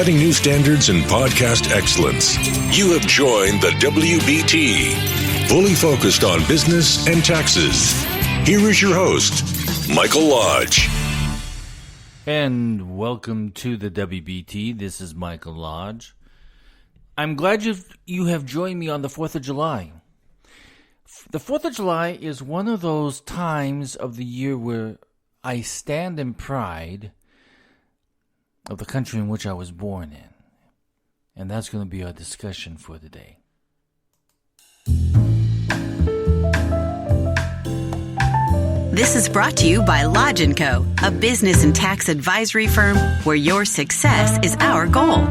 setting new standards in podcast excellence. You have joined the WBT, fully focused on business and taxes. Here is your host, Michael Lodge. And welcome to the WBT. This is Michael Lodge. I'm glad you have joined me on the 4th of July. The 4th of July is one of those times of the year where I stand in pride of the country in which I was born in. And that's going to be our discussion for today. This is brought to you by Lodge & Co., a business and tax advisory firm where your success is our goal.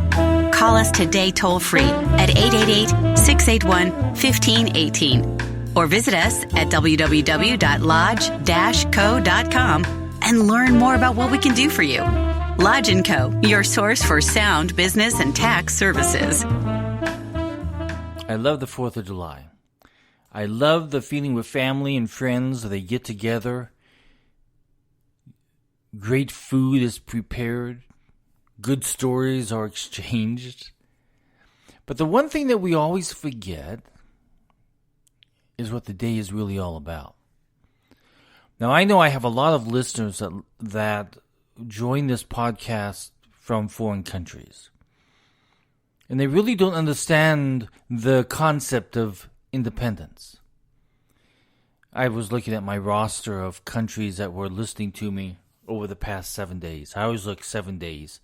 Call us today toll-free at 888-681-1518 or visit us at www.lodge-co.com and learn more about what we can do for you. Lodge & Co., your source for sound business and tax services. I love the 4th of July. I love the feeling with family and friends. They get together. Great food is prepared. Good stories are exchanged. But the one thing that we always forget is what the day is really all about. Now, I know I have a lot of listeners that join this podcast from foreign countries. And they really don't understand the concept of independence. I was looking at my roster of countries that were listening to me over the past 7 days. I always look 7 days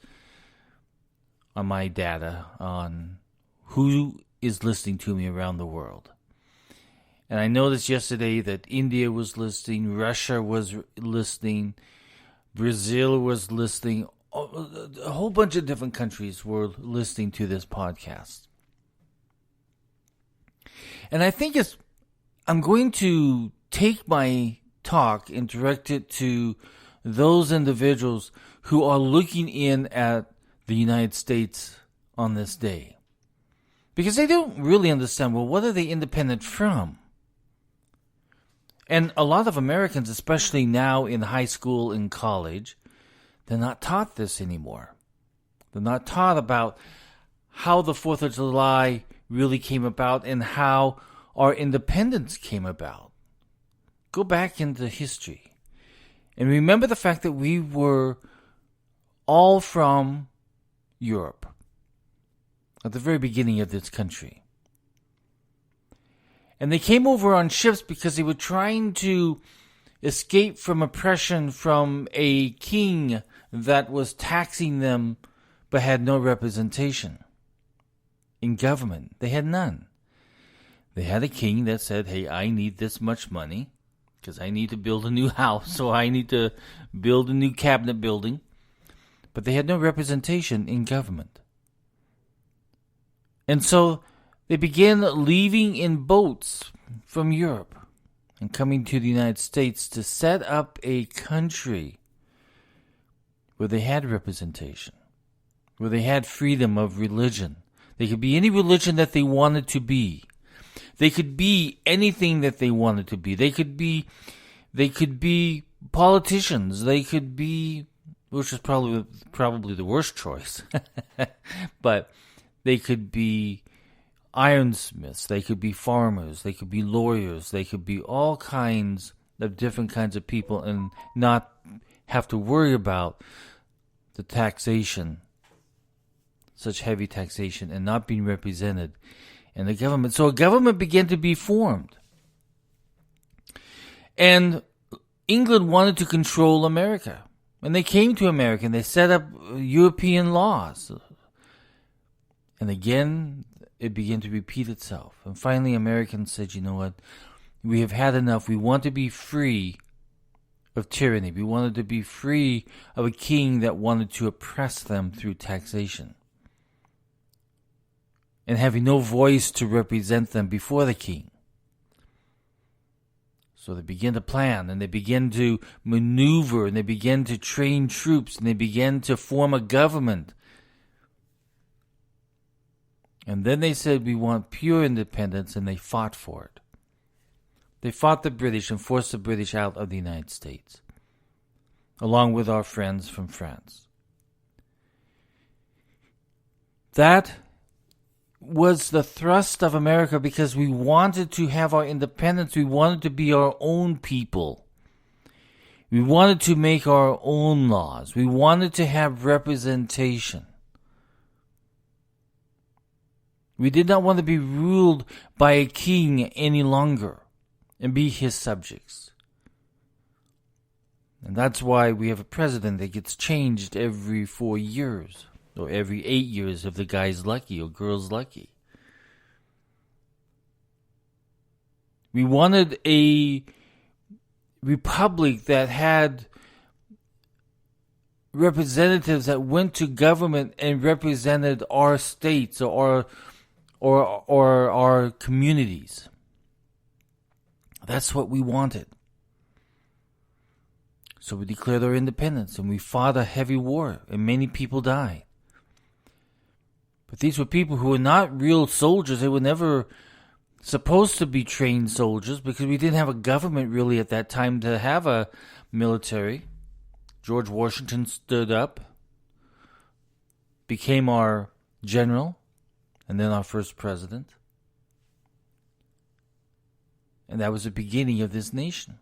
on my data on who is listening to me around the world. And I noticed yesterday that India was listening, Russia was listening, Brazil was listening. A whole bunch of different countries were listening to this podcast. And I think I'm going to take my talk and direct it to those individuals who are looking in at the United States on this day. Because they don't really understand, well, what are they independent from? And a lot of Americans, especially now in high school and college, they're not taught this anymore. They're not taught about how the 4th of July really came about and how our independence came about. Go back into history and remember the fact that we were all from Europe at the very beginning of this country. And they came over on ships because they were trying to escape from oppression from a king that was taxing them but had no representation in government. They had none. They had a king that said, hey, I need this much money because I need to build a new house, or I need to build a new cabinet building. But they had no representation in government. And so they began leaving in boats from Europe and coming to the United States to set up a country where they had representation, where they had freedom of religion. They could be any religion that they wanted to be. They could be anything that they wanted to be. They could be politicians. They could be, which is probably the worst choice, but they could be ironsmiths. They could be farmers. They could be lawyers. They could be all kinds of different kinds of people and not have to worry about the taxation, such heavy taxation, and not being represented in the government. So a government began to be formed. And England wanted to control America. And they came to America and they set up European laws. And again, it began to repeat itself. And finally, Americans said, you know what? We have had enough. We want to be free of tyranny. We wanted to be free of a king that wanted to oppress them through taxation and having no voice to represent them before the king. So they began to plan, and they began to maneuver, and they began to train troops, and they began to form a government. And then they said, we want pure independence, and they fought for it. They fought the British and forced the British out of the United States, along with our friends from France. That was the thrust of America because we wanted to have our independence. We wanted to be our own people. We wanted to make our own laws. We wanted to have representation. We did not want to be ruled by a king any longer and be his subjects. And that's why we have a president that gets changed every 4 years, or every 8 years if the guy's lucky or girl's lucky. We wanted a republic that had representatives that went to government and represented our states or our communities. That's what we wanted. So we declared our independence and we fought a heavy war and many people died. But these were people who were not real soldiers. They were never supposed to be trained soldiers because we didn't have a government really at that time to have a military. George Washington stood up, became our general, and then our first president. And that was the beginning of this nation.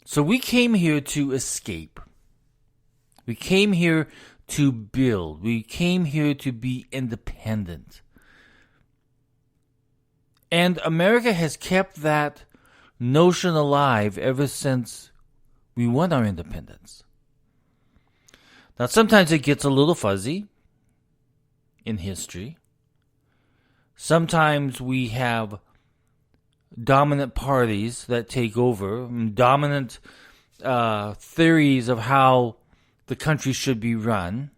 So we came here to escape. We came here to build. We came here to be independent. And America has kept that notion alive ever since we won our independence. Now, sometimes it gets a little fuzzy in history. Sometimes we have dominant parties that take over, dominant theories of how the country should be run.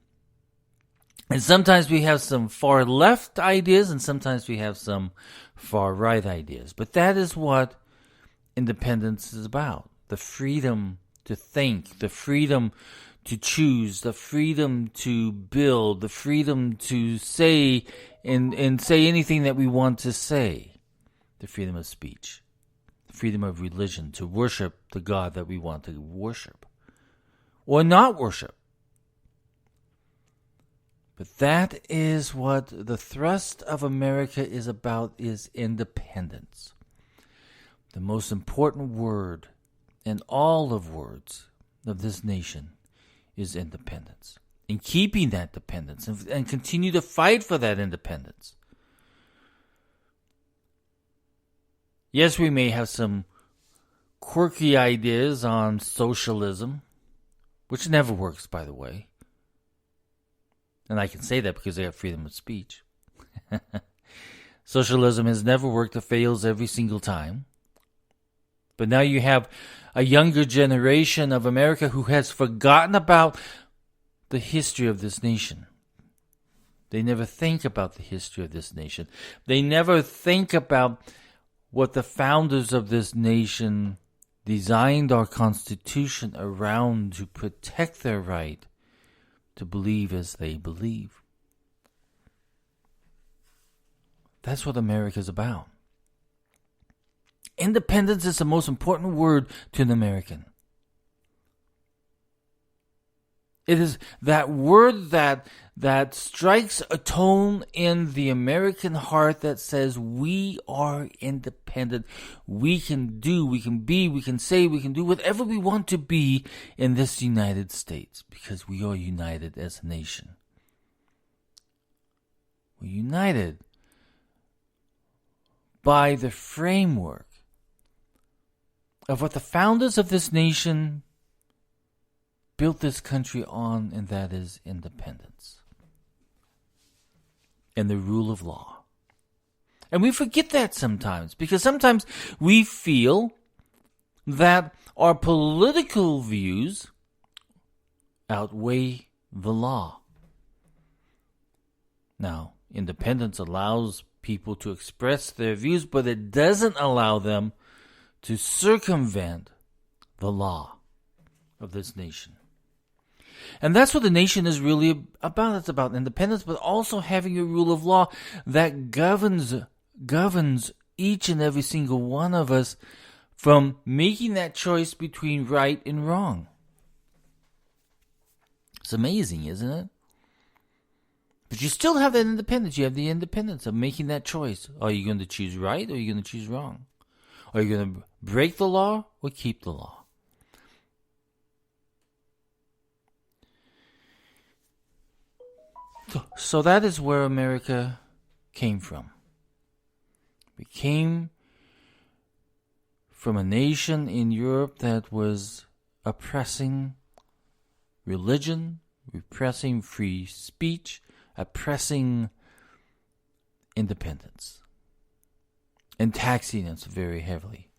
And sometimes we have some far left ideas and sometimes we have some far right ideas. But that is what independence is about. The freedom to think, the freedom to choose, the freedom to build, the freedom to say and say anything that we want to say. The freedom of speech, the freedom of religion, to worship the God that we want to worship or not worship. But that is what the thrust of America is about, is independence. The most important word in all of words of this nation is independence. And keeping that dependence and continue to fight for that independence. Yes, we may have some quirky ideas on socialism, which never works, by the way. And I can say that because I have freedom of speech. Socialism has never worked. It fails every single time. But now you have a younger generation of America who has forgotten about the history of this nation. They never think about the history of this nation. They never think about what the founders of this nation designed our Constitution around to protect their right to believe as they believe. That's what America's about. Independence is the most important word to an American. It is that word that strikes a tone in the American heart that says we are independent. We can do, we can be, we can say, we can do whatever we want to be in this United States because we are united as a nation. We're united by the framework of what the founders of this nation built this country on, and that is independence and the rule of law. And we forget that sometimes, because sometimes we feel that our political views outweigh the law. Now, independence allows people to express their views, but it doesn't allow them to circumvent the law of this nation. And that's what the nation is really about. It's about independence, but also having a rule of law that governs each and every single one of us from making that choice between right and wrong. It's amazing, isn't it? But you still have that independence. You have the independence of making that choice. Are you going to choose right or are you going to choose wrong? Are you going to break the law or keep the law? So that is where America came from. We came from a nation in Europe that was oppressing religion, repressing free speech, oppressing independence, and taxing us very heavily.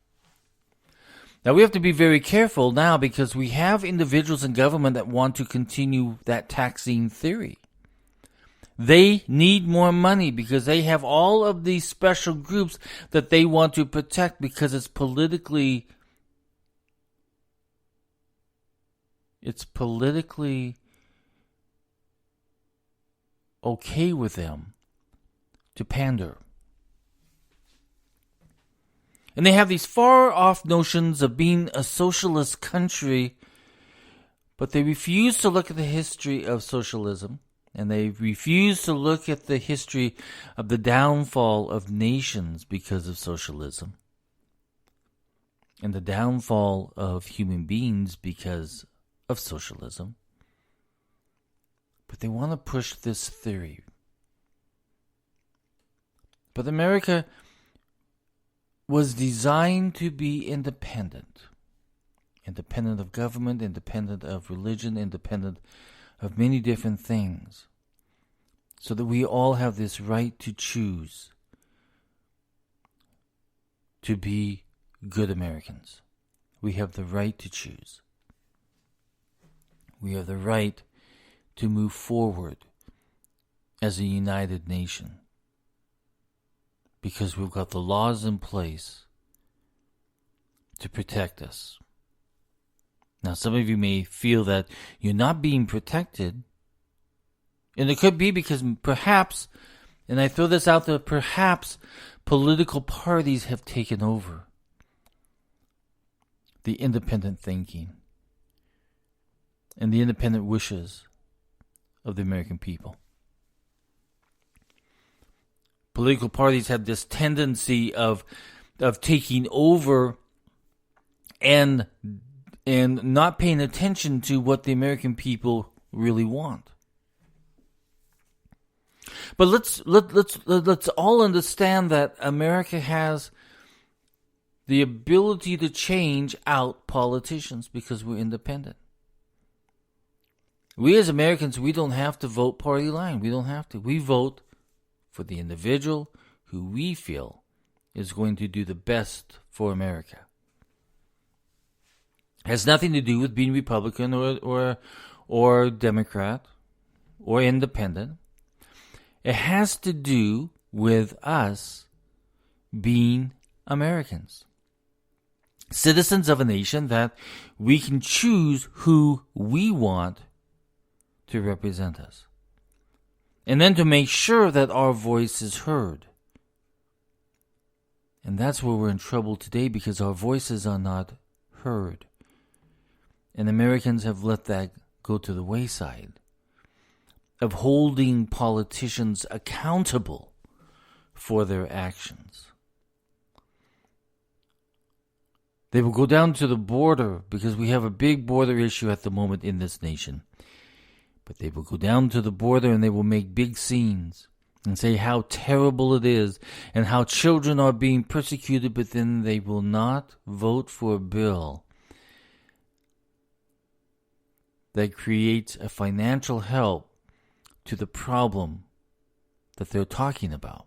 Now we have to be very careful now because we have individuals in government that want to continue that taxing theory. They need more money because they have all of these special groups that they want to protect because it's politically okay with them to pander. And they have these far-off notions of being a socialist country, but they refuse to look at the history of socialism. And they refuse to look at the history of the downfall of nations because of socialism. And the downfall of human beings because of socialism. But they want to push this theory. But America was designed to be independent. Independent of government, independent of religion, independent of many different things, so that we all have this right to choose to be good Americans. We have the right to choose. We have the right to move forward as a united nation because we've got the laws in place to protect us. Now, some of you may feel that you're not being protected. And it could be because perhaps, and I throw this out there, perhaps political parties have taken over the independent thinking and the independent wishes of the American people. Political parties have this tendency of taking over and not paying attention to what the American people really want. But let's all understand that America has the ability to change out politicians because we're independent. We as Americans, we don't have to vote party line. We don't have to. We vote for the individual who we feel is going to do the best for America. Has nothing to do with being Republican or Democrat or independent. It has to do with us being Americans. Citizens of a nation that we can choose who we want to represent us. And then to make sure that our voice is heard. And that's where we're in trouble today because our voices are not heard. And Americans have let that go to the wayside of holding politicians accountable for their actions. They will go down to the border because we have a big border issue at the moment in this nation. But they will go down to the border and they will make big scenes and say how terrible it is and how children are being persecuted, but then they will not vote for a bill that creates a financial help to the problem that they're talking about.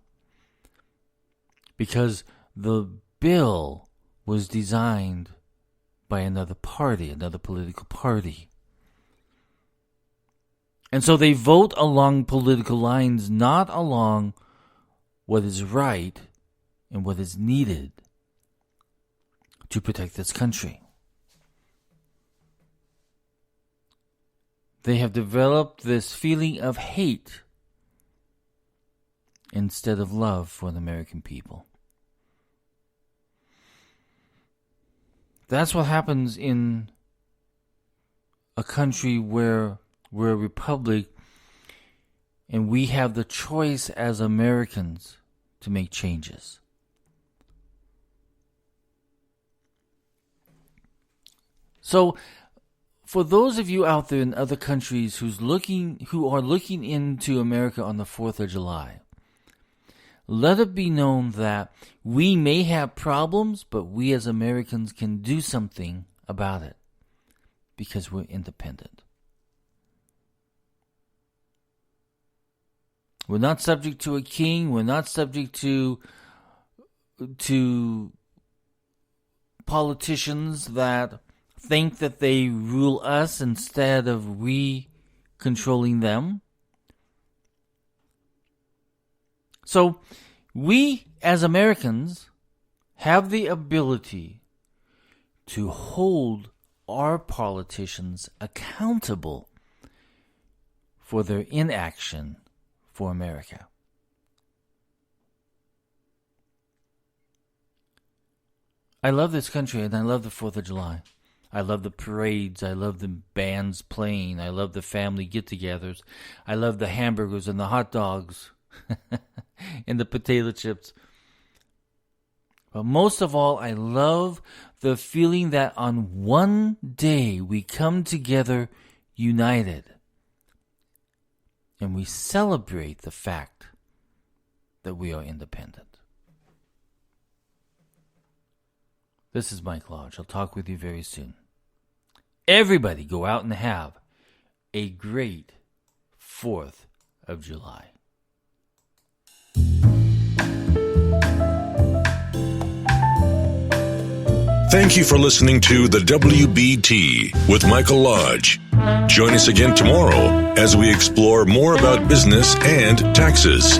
Because the bill was designed by another party, another political party. And so they vote along political lines, not along what is right and what is needed to protect this country. They have developed this feeling of hate instead of love for the American people. That's what happens in a country where We're a republic, and we have the choice as Americans to make changes. So, for those of you out there in other countries who are looking into America on the 4th of July, let it be known that we may have problems, but we as Americans can do something about it because we're independent. We're not subject to a king. We're not subject to politicians that think that they rule us instead of we controlling them. So we as Americans have the ability to hold our politicians accountable for their inaction for America. I love this country and I love the 4th of July. I love the parades. I love the bands playing. I love the family get-togethers. I love the hamburgers and the hot dogs and the potato chips. But most of all, I love the feeling that on one day we come together united and we celebrate the fact that we are independent. This is Mike Lodge. I'll talk with you very soon. Everybody go out and have a great 4th of July. Thank you for listening to the WBT with Michael Lodge. Join us again tomorrow as we explore more about business and taxes.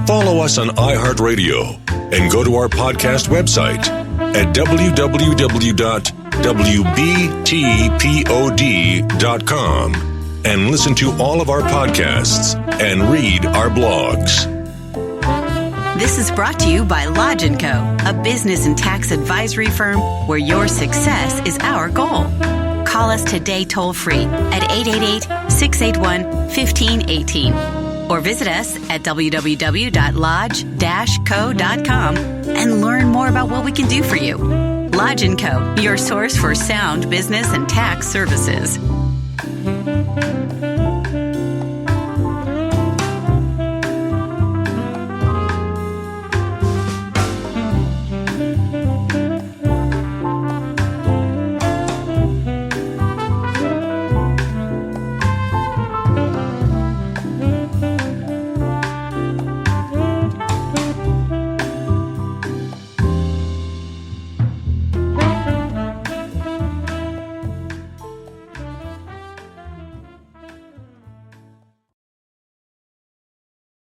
Follow us on iHeartRadio and go to our podcast website at www.wbtpod.com and listen to all of our podcasts and read our blogs. This is brought to you by Lodge & Co., a business and tax advisory firm where your success is our goal. Call us today toll-free at 888-681-1518 or visit us at www.lodge-co.com and learn more about what we can do for you. Lodge & Co., your source for sound business and tax services.